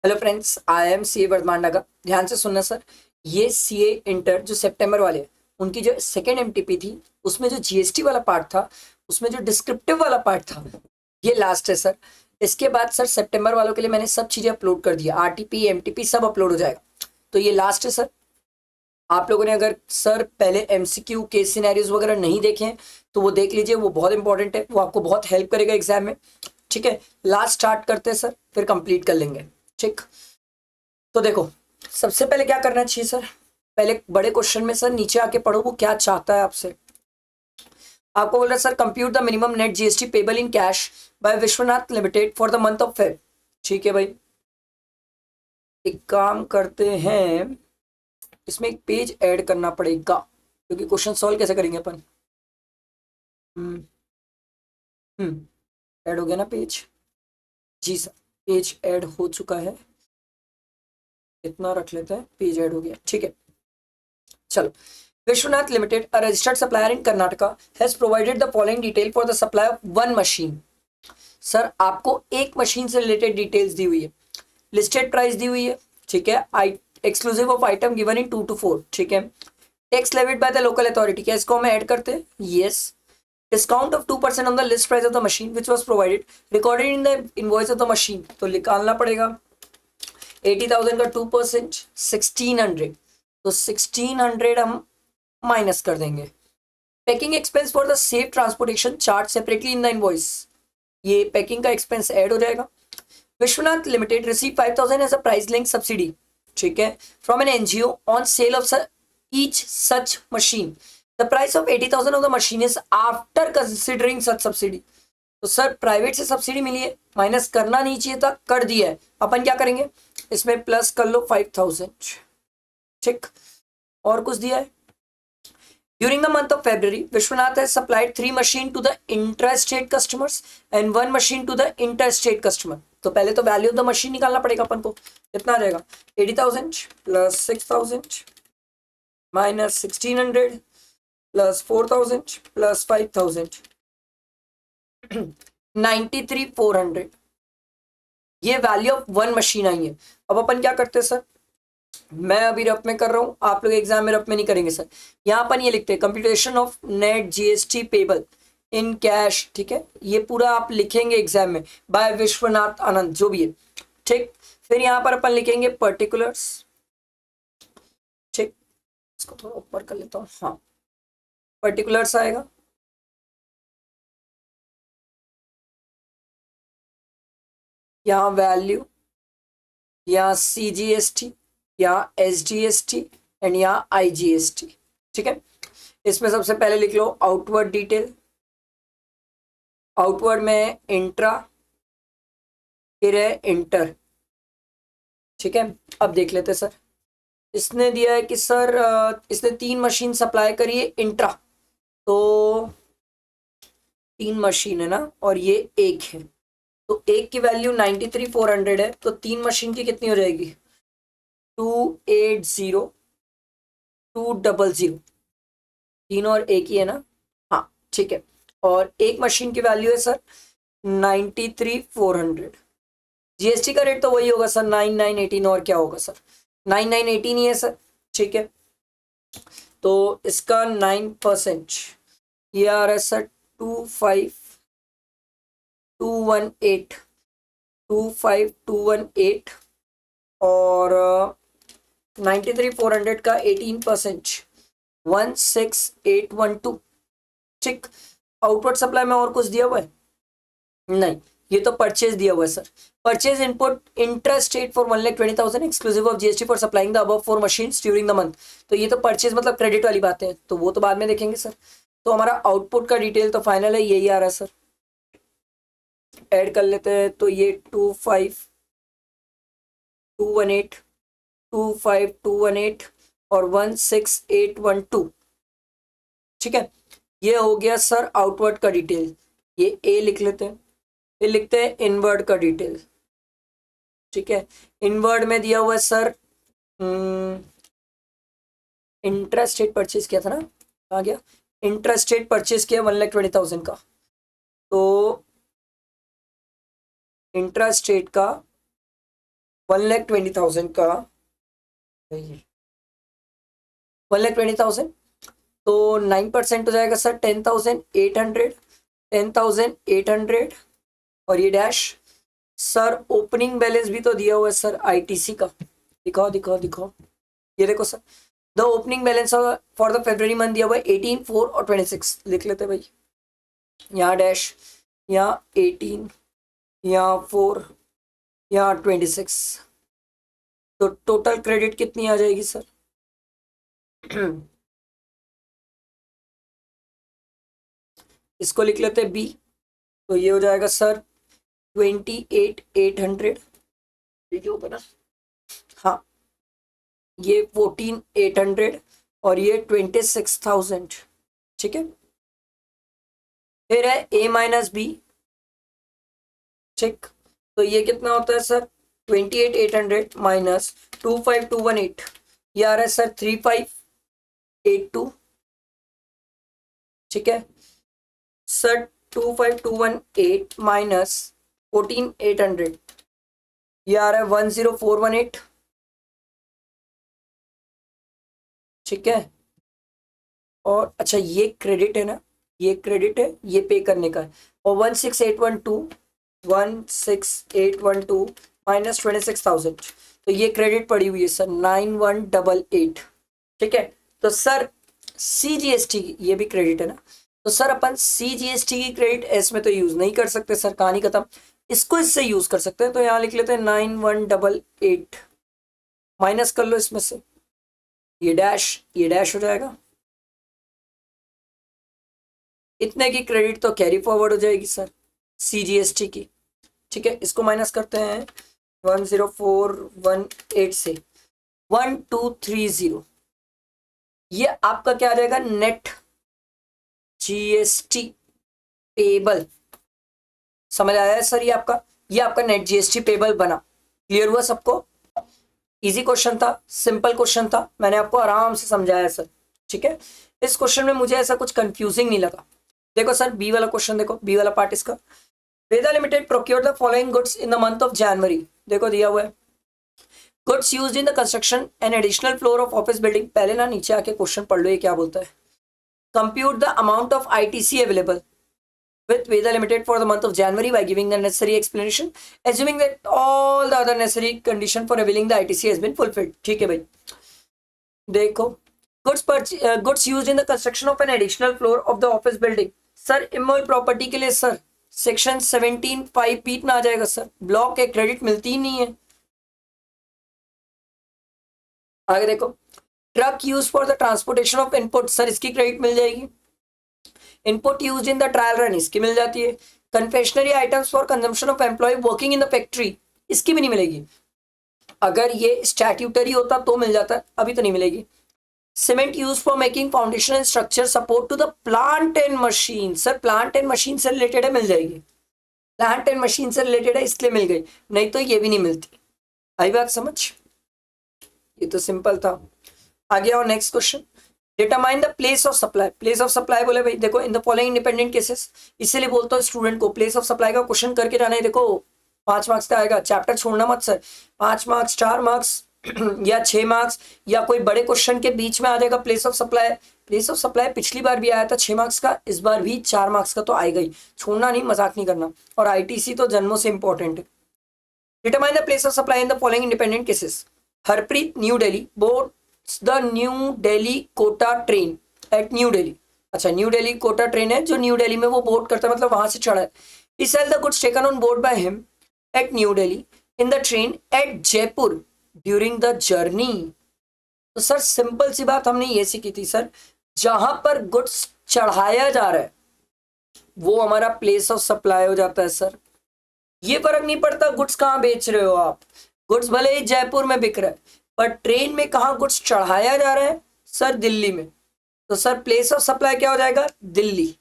Hello friends, I am C A Vardhamannagar. ध्यान से सुनना सर। ये सी ए इंटर जो सितंबर वाले, उनकी जो सेकेंड एमटीपी थी, उसमें जो जीएसटी वाला पार्ट था, उसमें जो डिस्क्रिप्टिव वाला पार्ट था, ये लास्ट है सर। इसके बाद सर सितंबर वालों के लिए मैंने सब चीजें अपलोड कर दिया, आरटीपी एमटीपी सब अपलोड हो जाएगा। तो ये लास्ट है सर। आप लोगों ने अगर सर पहले एमसीक्यू केस सिनेरियोज वगैरह नहीं देखे हैं तो वो देख लीजिए, वो बहुत इंपॉर्टेंट है, वो आपको बहुत हेल्प करेगा एग्जाम में। ठीक है, लास्ट स्टार्ट करते हैं सर, फिर कंप्लीट कर लेंगे। ठीक, तो देखो, सबसे पहले क्या करना चाहिए सर। पहले बड़े क्वेश्चन में सर नीचे आके पढ़ो वो क्या चाहता है आपसे। आपको बोल रहा है sir, compute the minimum net GST payable in cash by Vishwanath limited for the month of Feb. ठीक है भाई, एक काम करते हैं, इसमें एक पेज ऐड करना पड़ेगा, क्योंकि क्वेश्चन सॉल्व कैसे करेंगे अपन। हम्म ऐड हो गया ना पेज। जी सर, पेज ऐड हो चुका है। इतना रख लेते हैं, पेज ऐड हो गया। ठीक है, चलो। Vishwanath Limited, a registered supplier in Karnataka, has provided the following detail for the supply of one machine. Sir आपको एक मशीन से रिलेटेड डिटेल्स दी हुई है, लिस्टेड प्राइस दी हुई है। ठीक है, I exclusive of item given in 2 to 4। ठीक है, tax levied by the local authority, क्या इसको हम ऐड करते हैं? Yes. Discount of 2% on the list price of the machine which was provided recorded in the invoice of the machine, तो निकालना पड़ेगा। 80,000 का 2% 1600, तो 1600 हम माइनस कर देंगे। Packing expense for the safe transportation charge separately in the invoice, ये packing का एक्सपेंस ऐड हो जाएगा। Vishwanath Limited receive 5,000 as a price link subsidy, ठीक है, from an NGO on sale of each such machine. The price of 80,000 of the machine is after considering such subsidy. तो sir private से subsidy मिली है, minus करना नहीं चाहिए था, कर दिया है। अपन क्या करेंगे, इसमें प्लस कर लो 5,000। ठीक, और कुछ दिया है। During the month of February, Vishwanath has supplied 3 machines to the intrastate customers and 1 machine to the interstate customer. तो पहले तो वैल्यू ऑफ द मशीन निकालना पड़ेगा अपन को। कितना आ जाएगा? 80,000 प्लस 6,000 माइनस 1,600 प्लस 4,000 प्लस 5,000 93,400। ये वैल्यू ऑफ वन मशीन आई है। अब अपन क्या करते हैं सर, मैं अभी रफ में कर रहा हूं, आप लोग एग्जाम में रफ में नहीं करेंगे सर। यहाँ पर ये लिखते हैं computation of net GST payable in cash. ठीक है, ये पूरा आप लिखेंगे एग्जाम में, बाय विश्वनाथ आनंद जो भी है। ठीक, फिर यहाँ पर अपन लिखेंगे पर्टिकुलर्स। ठीक, इसको थोड़ा ऊपर कर लेता हूँ, हाँ, पर्टिकुलर्स आएगा। यहाँ वैल्यू, यहाँ सीजीएसटी, यहाँ एसजीएसटी एंड यहाँ आईजीएसटी। ठीक है, इसमें सबसे पहले लिख लो आउटवर्ड डिटेल। आउटवर्ड में इंट्रा, फिर है इंटर। ठीक है, अब देख लेते सर। इसने दिया है कि सर इसने 3 मशीन सप्लाई करी है इंट्रा, तो 3 मशीन है ना, और ये एक है, तो एक की वैल्यू 93,400 है, तो 3 मशीन की कितनी हो जाएगी? 280,200। तीन और एक ही है ना, हाँ ठीक है। और एक मशीन की वैल्यू है सर 93,400। जीएसटी का रेट तो वही होगा सर 9,918, और क्या होगा सर? 9,918 ही है सर। ठीक है, तो इसका 9% ये आ रहा है सर 25,218, 25,218, और 93,400 का 18% 16,812। ठीक, आउटपुट सप्लाई में और कुछ दिया हुआ है? नहीं, ये तो परचेज दिया हुआ है sir. Purchase input interest rate for 1,20,000 exclusive of GST for supplying the above 4 machines during the month. तो ये तो परचेज मतलब क्रेडिट वाली बातें हैं, तो वो तो बाद में देखेंगे सर। तो हमारा आउटपुट का डिटेल तो फाइनल है, यही आ रहा है सर। ऐड कर लेते हैं, तो ये 25,218, 25,218 और 16,812। ठीक है, ये हो गया सर आउटवर्ड का डिटेल। ये ए लिख लेते हैं, फिर लिखते हैं इनवर्ड का डिटेल। ठीक है, इनवर्ड में दिया हुआ है सर इंटरेस्ट रेट परचेज किया था ना, आ गया। इंटरेस्ट रेट परचेज किया 1,20,000 का, तो इंटरेस्ट रेट का 1,20,000 का 1,20,000, तो 9% हो जाएगा सर 10,800, 10,800 और ये डैश। सर ओपनिंग बैलेंस भी तो दिया हुआ है सर आईटीसी का, दिखाओ दिखाओ दिखाओ, ये देखो sir the opening balance for the February month दिया हुआ है 18, 4 और 26, लिख लेते भाई। यहाँ डैश, यहाँ 18, यहाँ 4, यहाँ 26, तो टोटल क्रेडिट कितनी आ जाएगी सर? इसको लिख लेते हैं बी, तो ये हो जाएगा सर 28,800, ये होगा ना, हाँ ये 14,800 और ये 26,000, ठीक है। फिर है ए माइनस बी, ठीक, तो ये कितना होता है सर 28,800 माइनस 25,218, ये आ रहा है सर 35,82, ठीक है सर 25,218 माइनस 14,800, ये आ रहा है 10,418, ठीक है। और अच्छा ये क्रेडिट है ना, ये क्रेडिट है, ये पे करने का है, और 16,812 माइनस 26,000, तो ये क्रेडिट पड़ी हुई है सर 9188, ठीक है। तो सर CGST ये भी क्रेडिट है ना, तो सर अपन CGST की क्रेडिट एस में तो यूज नहीं कर सकते सर, कहानी खत्म। इसको इससे यूज कर सकते हैं, तो यहाँ लिख लेते हैं 9188, माइनस कर लो इसमें से, ये डैश हो जाएगा, इतने की क्रेडिट तो कैरी फॉरवर्ड हो जाएगी सर CGST की, ठीक है। इसको माइनस करते हैं 10418 से 1230, ये आपका क्या आ जाएगा नेट GST पेबल, समझ आया है सर? ये आपका नेट GST पेबल बना, क्लियर हुआ सबको? इजी क्वेश्चन था, सिंपल क्वेश्चन था, मैंने आपको आराम से समझाया सर, ठीक है। इस क्वेश्चन में मुझे ऐसा कुछ कंफ्यूजिंग नहीं लगा। देखो सर बी वाला क्वेश्चन देखो, बी वाला पार्ट इसका, Veda limited procured the following goods in the month of January, देखो दिया हुआ है goods used in the construction and additional floor of office building. पहले ना नीचे आके क्वेश्चन पढ़ लो ये क्या बोलता है। Compute the amount of ITC available with Veda Limited for the month of January by giving the necessary explanation, assuming that all the other necessary condition for availing the ITC has been fulfilled। ठीक है भाई, देखो goods used in the construction of an additional floor of the office building. Sir immovable property के लिए sir section 17(5) में आ जाएगा sir, block के credit मिलती ही नहीं है। आगे देखो truck use for the transportation of input, sir इसकी क्रेडिट मिल जाएगी। Input used in the trial run, इसकी मिल जाती है। Confectionery items for consumption of employ working in the factory, इसकी भी नहीं मिलेगी। अगर ये स्टैट्यूटरी होता तो मिल जाता, अभी तो नहीं मिलेगी। Cement use for making foundation and structure support to the plant and machine, sir plant and machine से रिलेटेड है, मिल जाएगी। प्लांट एंड मशीन से रिलेटेड है इसलिए मिल गई, नहीं तो ये भी नहीं मिलती। आई बात समझ? ये तो सिंपल था। आगे आओ next question, determine the place of supply. Place of supply बोले भाई देखो इन द फॉलोइंग इंडिपेंडेंट केसेस, इसीलिए बोलता हूँ स्टूडेंट को प्लेस ऑफ सप्लाई का क्वेश्चन करके जाना है। देखो 5 मार्क्स का आएगा, चैप्टर छोड़ना मत सर। 5 मार्क्स, 4 मार्क्स या 6 मार्क्स या कोई बड़े क्वेश्चन के बीच में आ जाएगा place of supply. Place of supply पिछली बार भी आया था 6 मार्क्स का, इस बार भी 4 मार्क्स का तो आएगा ही, छोड़ना नहीं, मजाक नहीं करना। और ITC तो जन्मों से इंपॉर्टेंट है। Determine the place of supply in the following independent cases. Harpreet New Delhi board the New Delhi Kota train at New Delhi. अच्छा न्यू दिल्ली कोटा ट्रेन है जो न्यू दिल्ली में वो बोर्ड करता है, मतलब वहां से चढ़ा है। He sell the goods taken on board by him at New Delhi in the train at Jaipur during the journey। तो सर सिंपल सी बात हमने ये सीखी थी सर, जहां पर गुड्स चढ़ाया जा रहा है वो हमारा प्लेस ऑफ सप्लाई हो जाता है सर। ये फर्क नहीं पड़ता गुड्स कहाँ बेच रहे हो आप, गुड्स भले ही जयपुर में बिक रहा है पर ट्रेन में कहाँ गुड्स चढ़ाया जा रहा है सर, दिल्ली में। तो सर प्लेस ऑफ सप्लाई क्या हो जाएगा, दिल्ली।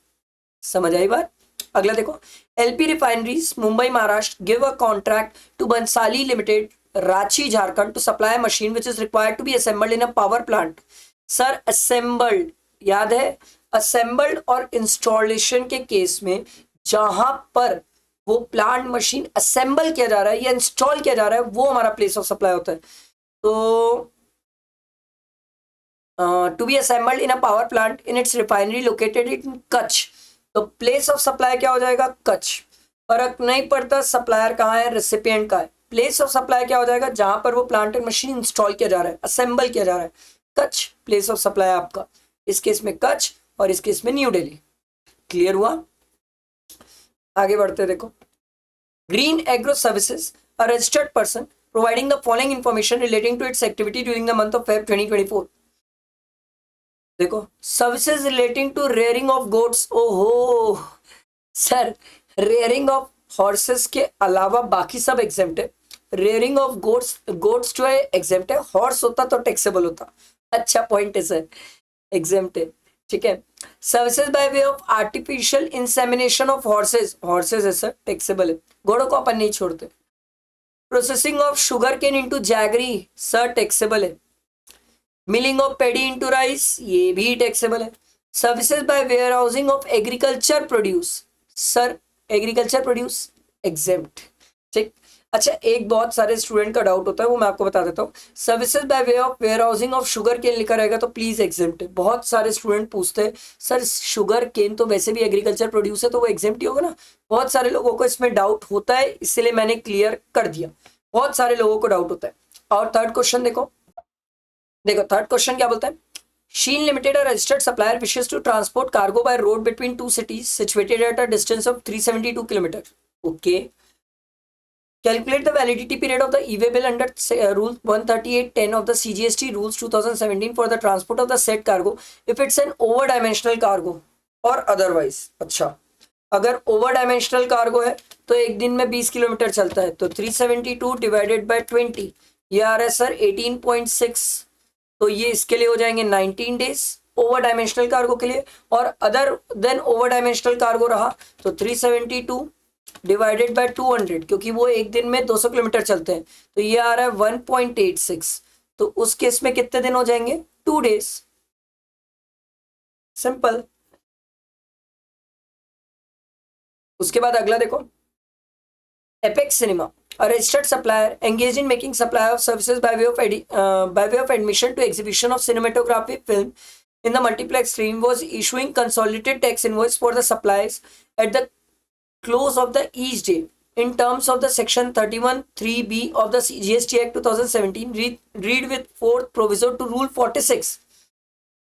समझ आई बात? अगला देखो, LP refineries Mumbai Maharashtra give a contract to Bansali Limited Ranchi Jharkhand to supply machine which is required to be assembled in a power plant. Sir assembled याद है, असेंबल्ड और इंस्टॉलेशन के केस में जहां पर वो प्लांट मशीन असेंबल किया जा रहा है या इंस्टॉल किया जा रहा है, वो हमारा प्लेस ऑफ सप्लाई होता है। तो to be assembled in a power plant in its refinery located in Kutch, तो प्लेस ऑफ सप्लाई क्या हो जाएगा, कच्छ। फर्क नहीं पड़ता सप्लायर कहाँ है, रेसिपिएंट का है। प्लेस ऑफ सप्लाई क्या हो जाएगा, जहां पर वो प्लांट एंड मशीन इंस्टॉल किया जा रहा है, असेंबल किया जा रहा है, कच्छ प्लेस ऑफ सप्लाई आपका। इस केस में कच्छ और इस केस में न्यू दिल्ली। क्लियर हुआ? आगे बढ़ते देखो। Green Agro Services, a registered person providing the following information relating to its activity during the month of Feb 2024। देखो, services relating to rearing of goats. ओहो सर, रेयरिंग ऑफ हॉर्सेस के अलावा बाकी सब एग्जेम्प्ट है। रेयरिंग ऑफ गोट्स जो है exempt है, हॉर्स होता तो टैक्सेबल होता। अच्छा पॉइंट है सर, एग्जेम्प्ट है, ठीक है। Services by way of artificial insemination of horses है सर, टैक्सेबल है, घोड़ों को अपन नहीं छोड़ते। Processing of sugar cane into jaggery sir, taxable है। Milling of paddy into rice, ये भी टैक्सेबल है। Services by warehousing of agriculture produce sir, agriculture produce exempt, ठीक। अच्छा, एक बहुत सारे स्टूडेंट का डाउट होता है, वो मैं आपको बता देता हूँ। Services by way of warehousing of sugar cane लिखा रहेगा तो प्लीज एग्जेम्प्ट है। बहुत सारे स्टूडेंट पूछते हैं सर शुगर केन तो वैसे भी एग्रीकल्चर प्रोड्यूस है तो वो एग्जेम्प्ट ही होगा ना। बहुत सारे लोगों को इसमें डाउट होता है, इसलिए मैंने क्लियर कर दिया। बहुत सारे लोगों को डाउट होता है। और थर्ड क्वेश्चन देखो, थर्ड क्वेश्चन क्या बोलता है। Sheen Limited, a registered supplier, wishes to transport cargo by road between two cities situated at a distance of 372 km. Okay. Calculate the validity period of the e-way bill under Rule 138(10) of the CGST Rules 2017 for the transport of the said cargo if it's an over-dimensional cargo or otherwise. अच्छा, अगर over dimensional cargo है तो एक दिन में 20 kilometre चलता है, तो 372 डिवाइडेड बाय 20, ये आ रहा है सर 18.6, तो ये इसके लिए हो जाएंगे 19 डेज ओवर डायमेंशनल कार्गो के लिए। और other than over dimensional cargo रहा तो 372 डिवाइडेड बाय 200, क्योंकि वो एक दिन में 200 किलोमीटर चलते हैं, तो ये आ रहा है 1.86, तो उस केस में कितने दिन हो जाएंगे, 2 डेज। सिंपल। उसके बाद अगला देखो, apex cinema, a registered supplier engaged in making supply of services by way of admission to exhibition of cinematography film in the multiplex stream, was issuing consolidated tax invoice for the supplies at the close of the each day in terms of the section 31(3)(b) of the GST Act 2017. Read with fourth proviso to Rule 46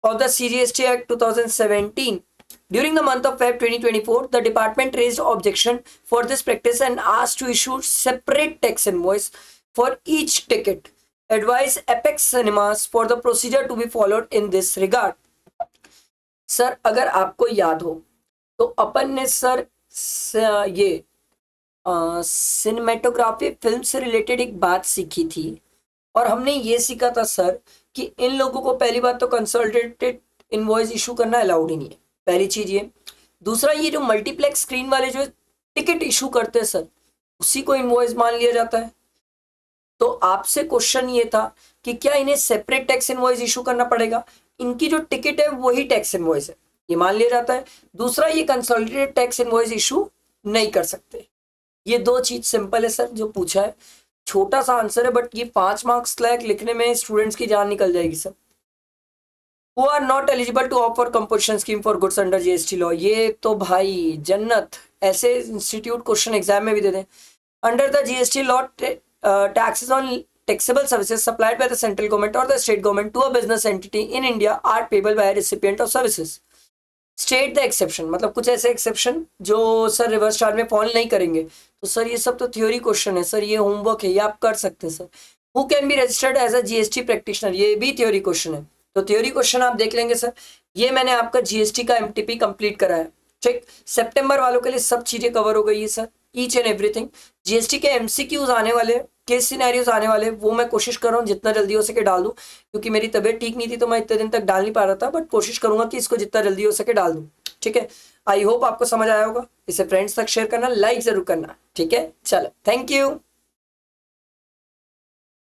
of the CGST Act 2017. During the month of Feb 2024, the department raised objection for this practice and asked to issue separate tax invoice for each ticket. Advise Apex Cinemas for the procedure to be followed in this regard. Sir, अगर आपको याद हो तो अपन ने sir ये cinematography film से related एक बात सीखी थी, और हमने ये सीखा था सर कि इन लोगों को पहली बात तो कंसोलिडेटेड इनवॉइस इशू करना अलाउड ही नहीं है, पहली चीज ये। दूसरा, ये जो मल्टीप्लेक्स स्क्रीन वाले जो टिकट इशू करते हैं सर, उसी को इनवॉइस मान लिया जाता है। तो आपसे क्वेश्चन ये था कि क्या इन्हें सेपरेट टैक्स इनवॉइस इशू करना पड़ेगा, इनकी जो टिकट है वही टैक्स इनवॉइस है, ये मान लिया जाता है। दूसरा, ये कंसोलिडेटेड टैक्स इनवॉइस इशू नहीं कर सकते। ये दो चीज सिंपल है सर जो पूछा है, छोटा सा आंसर है, बट ये 5 मार्क्स लायक लिखने में स्टूडेंट्स की जान निकल जाएगी sir. Who are not eligible to opt for compulsion scheme for goods under GST law? ये तो भाई जन्नत, ऐसे इंस्टीट्यूट क्वेश्चन एग्जाम में भी दे दें। Under the GST law, taxes on taxable services supplied by the central government or the state government to a business entity in India are payable by a recipient of services. State the exception, मतलब कुछ ऐसे exception जो sir reverse charge में fall नहीं करेंगे। तो sir ये सब तो थ्योरी क्वेश्चन है सर, ये होमवर्क है, ये आप कर सकते हैं sir. Who can be registered as a GST practitioner? ये भी थ्योरी क्वेश्चन है, तो थ्योरी क्वेश्चन आप देख लेंगे सर। ये मैंने आपका जीएसटी का एमटीपी कंप्लीट करा है, ठीक। सितंबर वालों के लिए सब चीजें कवर हो गई है sir, each and everything. GST के एमसीक्यूज आने वाले, केस सिनेरियोज आने वाले, वो मैं कोशिश कर रहा हूँ जितना जल्दी हो सके डाल दूँ, क्योंकि मेरी तबीयत ठीक नहीं थी तो मैं इतने दिन तक डाल नहीं पा रहा था, बट कोशिश करूंगा कि इसको जितना जल्दी हो सके डाल दूँ, ठीक है। आई होप आपको समझ आया होगा। इसे फ्रेंड्स तक शेयर करना, लाइक जरूर करना, ठीक है। चलो, थैंक यू।